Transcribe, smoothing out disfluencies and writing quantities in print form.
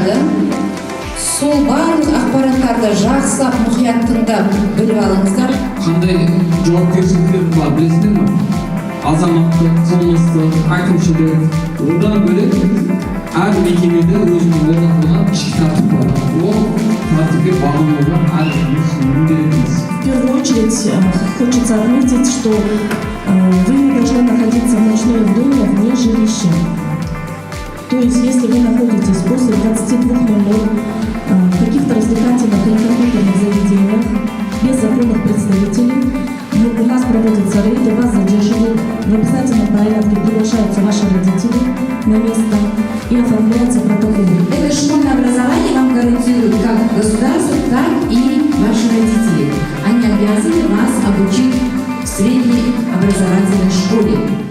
айтады. Сол барлық ақпараттарды жақсылап мұқият тыңдап біліп алыңыздар. Қандай жауапкершіліктер бар білесіңдер ме? Азаматтық, қылмыстық, әкімшілік. Одан бөлек әр мекемеде өзінің орнатылған ішкі тәртіп бар. Ол тәртіпке бағынуға әркіміміз міндеттіміз. В первую очередь хочется отметить, что вы не должны находиться в ночное время вне жилища. То есть, если вы находитесь после 22:00 в каких-то развлекательных или компьютерных заведениях без законных представителей, у нас проводятся рейды, вас задерживают, в обязательном порядке приглашаются ваши родители на место и оформляется протокол. Это школьное образование вам гарантирует как государство, так и ваши родители. Они обязаны вас обучить в средней образовательной школе.